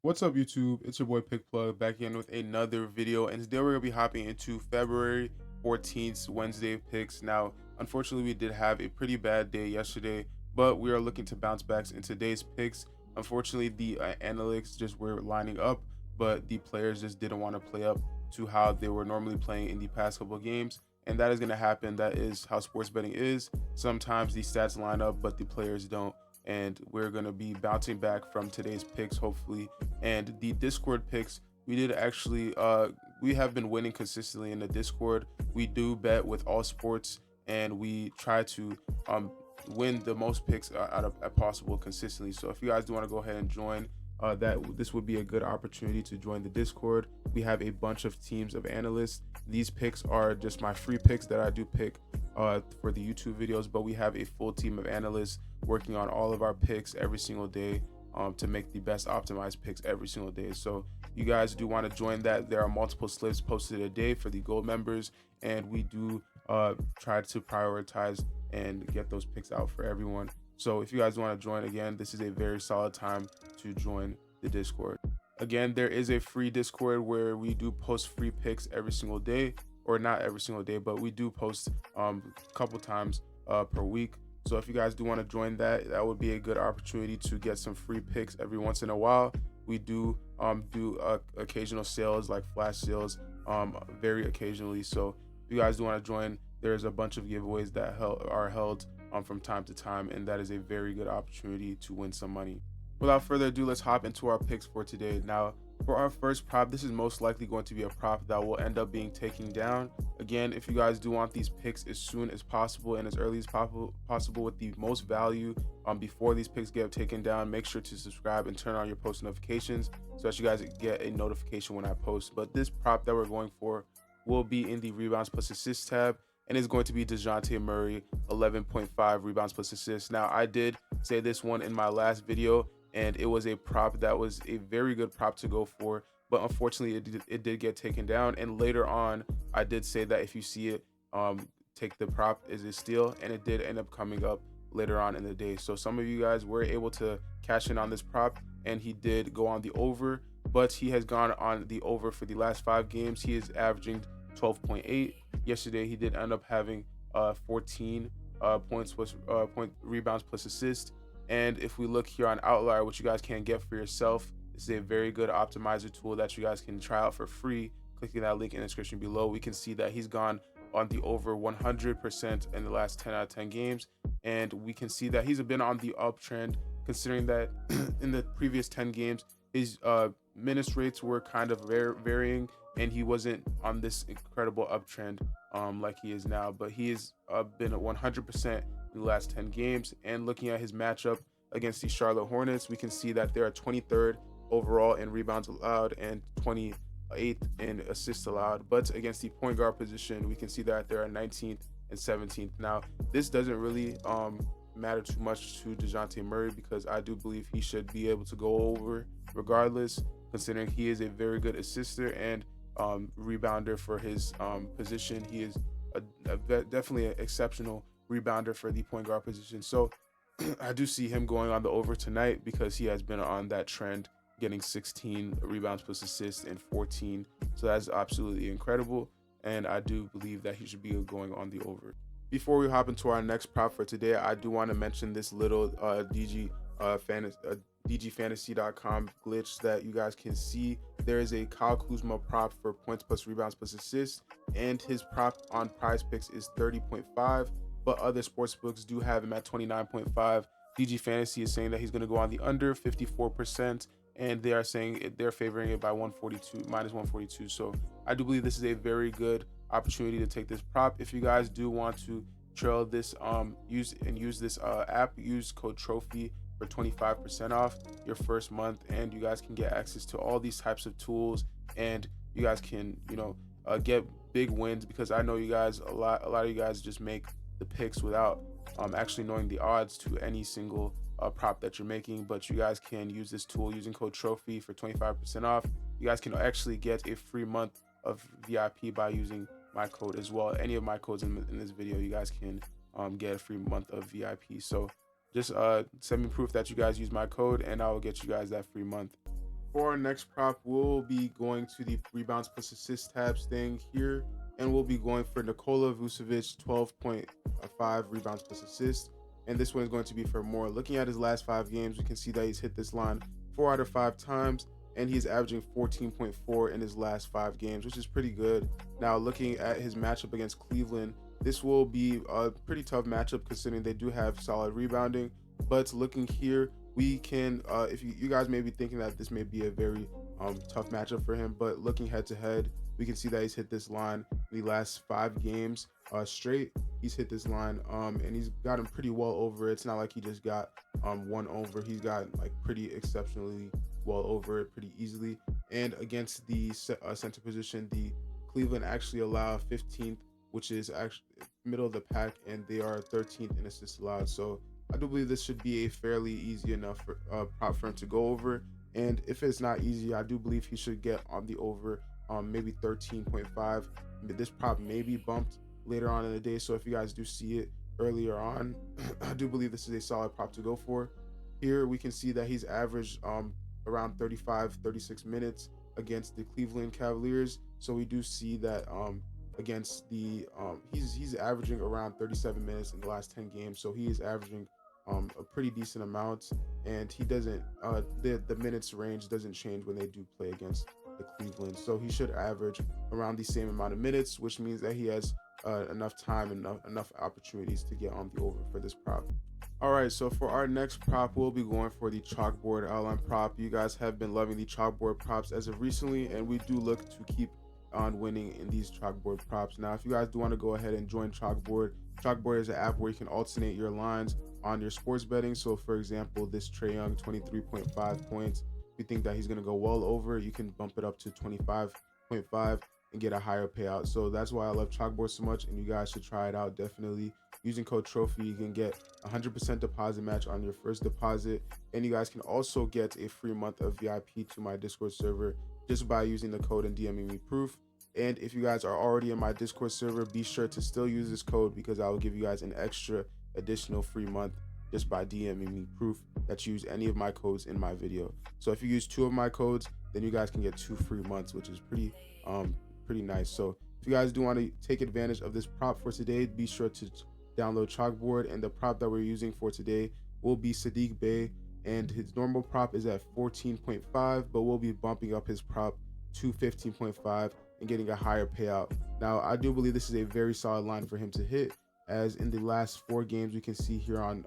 What's up, YouTube? It's your boy Pick Plug back again with another video, and today we're gonna be hopping into February 14th Wednesday picks. Now, unfortunately, we did have a pretty bad day yesterday, but we are looking to bounce back in today's picks. Unfortunately, the analytics just were lining up, but the players just didn't want to play up to how they were normally playing in the past couple of games, and that is gonna happen. That is how sports betting is. Sometimes the stats line up, but the players don't. And we're going to be bouncing back from today's picks, hopefully. And the Discord picks, we did actually we have been winning consistently in the Discord. We do bet with all sports, and we try to win the most picks out of possible consistently. So if you guys do want to go ahead and join, that this would be a good opportunity to join the Discord. We have a bunch of teams of analysts. These picks are just my free picks that I do pick for the YouTube videos, but we have a full team of analysts working on all of our picks every single day to make the best optimized picks every single day. So you guys do want to join that. There are multiple slips posted a day for the gold members, and we do try to prioritize and get those picks out for everyone. So if you guys want to join, again, this is a very solid time to join the Discord. Again, there is a free Discord where we do post free picks every single day, or not every single day, but we do post a couple times per week. So if you guys do want to join that, that would be a good opportunity to get some free picks every once in a while. We do occasional sales, like flash sales, very occasionally. So if you guys do want to join, there's a bunch of giveaways that are held from time to time, and that is a very good opportunity to win some money. Without further ado, let's hop into our picks for today. Now, for our first prop, this is most likely going to be a prop that will end up being taken down. Again, if you guys do want these picks as soon as possible and as early as possible with the most value before these picks get taken down, make sure to subscribe and turn on your post notifications so that you guys get a notification when I post. But this prop that we're going for will be in the rebounds plus assists tab, and it's going to be DeJounte Murray, 11.5 rebounds plus assists. Now, I did say this one in my last video, and it was a prop that was a very good prop to go for, but unfortunately it did get taken down. And later on, I did say that if you see it, take the prop as a steal, and it did end up coming up later on in the day. So some of you guys were able to cash in on this prop, and he did go on the over, but he has gone on the over for the last 5 games. He is averaging 12.8. Yesterday he did end up having 14 points plus rebounds plus assist. And if we look here on Outlier, which you guys can get for yourself, this is a very good optimizer tool that you guys can try out for free. Clicking that link in the description below, we can see that he's gone on the over 100% in the last 10 out of 10 games. And we can see that he's been on the uptrend, considering that in the previous 10 games, his minutes rates were kind of varying, and he wasn't on this incredible uptrend like he is now. But he has been at 100% in the last 10 games. And looking at his matchup against the Charlotte Hornets, we can see that they're 23rd overall in rebounds allowed and 28th in assists allowed. But against the point guard position, we can see that they're 19th and 17th. Now, this doesn't really matter too much to DeJounte Murray, because I do believe he should be able to go over regardless, considering he is a very good assister and rebounder for his position. He is definitely an exceptional rebounder for the point guard position. So I do see him going on the over tonight, because he has been on that trend, getting 16 rebounds plus assists and 14. So that's absolutely incredible, and I do believe that he should be going on the over. Before we hop into our next prop for today, I do want to mention this little DGFantasy.com glitch that you guys can see. There is a Kyle Kuzma prop for points plus rebounds plus assists, and his prop on Prizepicks is 30.5, but other sportsbooks do have him at 29.5. DG Fantasy is saying that he's going to go on the under 54%, and they are saying they're favoring it by 142, minus 142. So I do believe this is a very good opportunity to take this prop. If you guys do want to trail this, use this app, use code Trophy for 25% off your first month, and you guys can get access to all these types of tools, and you guys can get big wins, because I know you guys, a lot of you guys just make the picks without actually knowing the odds to any single prop that you're making. But you guys can use this tool using code Trophy for 25% off. You guys can actually get a free month of VIP by using my code as well. Any of my codes in this video, you guys can get a free month of VIP. So just send me proof that you guys use my code, and I will get you guys that free month. For our next prop, we'll be going to the rebounds plus assist tab staying here, and we'll be going for Nikola Vucevic 12.5 rebounds plus assist. And this one is going to be for more. Looking at his last 5 games, we can see that he's hit this line 4 out of 5 times, and he's averaging 14.4 in his last 5 games, which is pretty good. Now, looking at his matchup against Cleveland, this will be a pretty tough matchup considering they do have solid rebounding. But looking here, we can if you guys may be thinking that this may be a very tough matchup for him, but looking head to head, we can see that he's hit this line in the last 5 games straight. He's hit this line and he's gotten pretty well over it. It's not like he just got one over. He's got like pretty exceptionally well over it pretty easily. And against the center position, the Cleveland actually allow 15th, which is actually middle of the pack, and they are 13th in assists allowed. So I do believe this should be a fairly easy enough prop for him to go over. And if it's not easy, I do believe he should get on the over, maybe 13.5. This prop may be bumped later on in the day, so if you guys do see it earlier on, I do believe this is a solid prop to go for. Here we can see that he's averaged around 36 minutes against the Cleveland Cavaliers. So we do see that against the he's averaging around 37 minutes in the last 10 games, so he is averaging a pretty decent amount, and he doesn't the minutes range doesn't change when they do play against the Cleveland, so he should average around the same amount of minutes, which means that he has enough time and enough opportunities to get on the over for this prop. All right, so for our next prop, we'll be going for the chalkboard outline prop. You guys have been loving the chalkboard props as of recently, and we do look to keep on winning in these chalkboard props. Now, if you guys do want to go ahead and join Chalkboard is an app where you can alternate your lines on your sports betting. So for example, this Trae Young 23.5 points, if you think that he's going to go well over, you can bump it up to 25.5 and get a higher payout. So that's why I love Chalkboard so much, and you guys should try it out definitely. Using code TROPHY, you can get 100% deposit match on your first deposit, and you guys can also get a free month of VIP to my Discord server just by using the code and DMing me proof. And if you guys are already in my Discord server, be sure to still use this code, because I will give you guys an extra additional free month just by DMing me proof that you use any of my codes in my video. So if you use 2 of my codes, then you guys can get 2 free months, which is pretty nice. So if you guys do want to take advantage of this prop for today, be sure to download Chalkboard, and the prop that we're using for today will be Saddiq Bey, and his normal prop is at 14.5, but we'll be bumping up his prop to 15.5 and getting a higher payout. Now, I do believe this is a very solid line for him to hit, as in the last 4 games we can see here on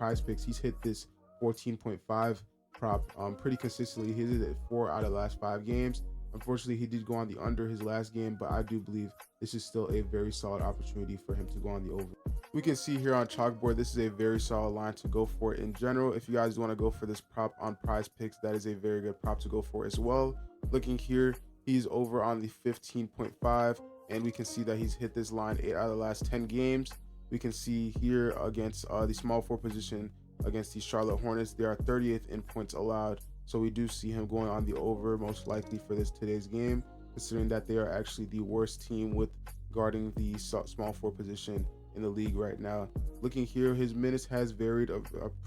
Prizepicks, he's hit this 14.5 prop pretty consistently. He hit it 4 out of the last 5 games. Unfortunately, he did go on the under his last game, but I do believe this is still a very solid opportunity for him to go on the over. We can see here on Chalkboard, this is a very solid line to go for in general. If you guys want to go for this prop on Prizepicks, that is a very good prop to go for as well. Looking here, he's over on the 15.5, and we can see that he's hit this line 8 out of the last 10 games. We can see here against the small forward position against the Charlotte Hornets, they are 30th in points allowed. So we do see him going on the over most likely for today's game, considering that they are actually the worst team with guarding the small forward position in the league right now. Looking here, his minutes has varied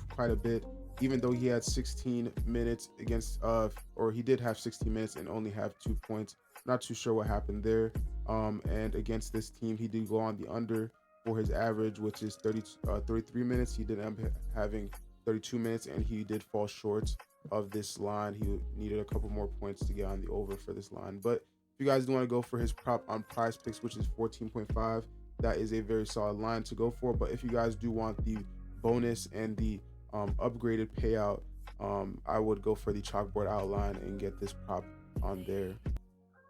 quite a bit, even though he had 16 minutes against or he did have 16 minutes and only have 2 points. Not too sure what happened there. And against this team, he did go on the under for his average, which is 33 minutes. He did end up having 32 minutes, and he did fall short of this line. He needed a couple more points to get on the over for this line. But if you guys do want to go for his prop on Prizepicks, which is 14.5, that is a very solid line to go for. But if you guys do want the bonus and the upgraded payout, I would go for the Chalkboard outline and get this prop on there.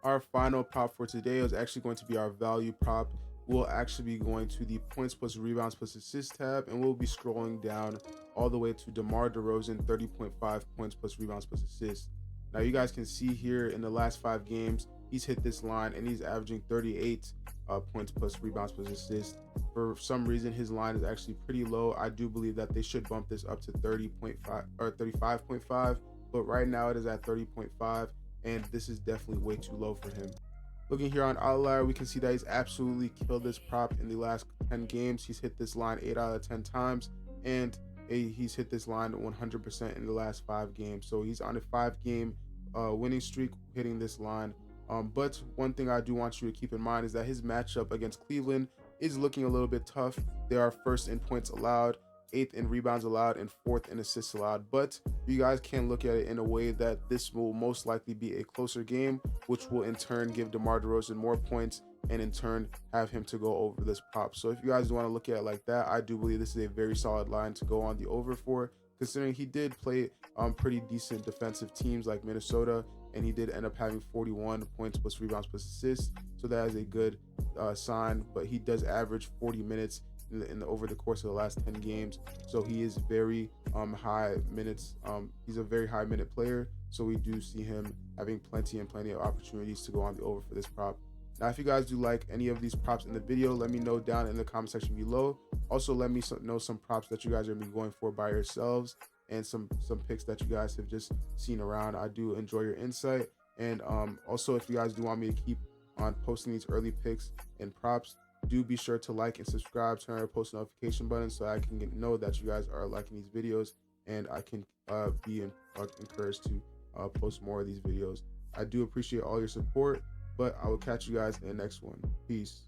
Our final prop for today is actually going to be our value prop. We'll actually be going to the points plus rebounds plus assist tab, and we'll be scrolling down all the way to DeMar DeRozan, 30.5 points plus rebounds plus assists. Now you guys can see here in the last 5 games, he's hit this line and he's averaging 38 points plus rebounds plus assists. For some reason, his line is actually pretty low. I do believe that they should bump this up to 30.5 or 35.5, but right now it is at 30.5, and this is definitely way too low for him. Looking here on Outlier, we can see that he's absolutely killed this prop in the last 10 games. He's hit this line 8 out of 10 times, and he's hit this line 100% in the last 5 games. So he's on a 5-game winning streak hitting this line. But one thing I do want you to keep in mind is that his matchup against Cleveland is looking a little bit tough. They are first in points allowed, eighth in rebounds allowed, and fourth in assists allowed. But you guys can look at it in a way that this will most likely be a closer game, which will in turn give DeMar DeRozan more points and in turn have him to go over this prop. So if you guys want to look at it like that, I do believe this is a very solid line to go on the over for, considering he did play pretty decent defensive teams like Minnesota, and he did end up having 41 points plus rebounds plus assists. So that is a good sign, but he does average 40 minutes over the course of the last 10 games. So he is very high minutes. He's a very high minute player. So we do see him having plenty of opportunities to go on the over for this prop. Now, if you guys do like any of these props in the video, let me know down in the comment section below. Also, let me know some props that you guys are going to be going for by yourselves, and some picks that you guys have just seen around. I do enjoy your insight. And also, if you guys do want me to keep on posting these early picks and props, do be sure to like and subscribe, turn on your post notification button so I can know that you guys are liking these videos, and I can be encouraged to post more of these videos. I do appreciate all your support, but I will catch you guys in the next one. Peace.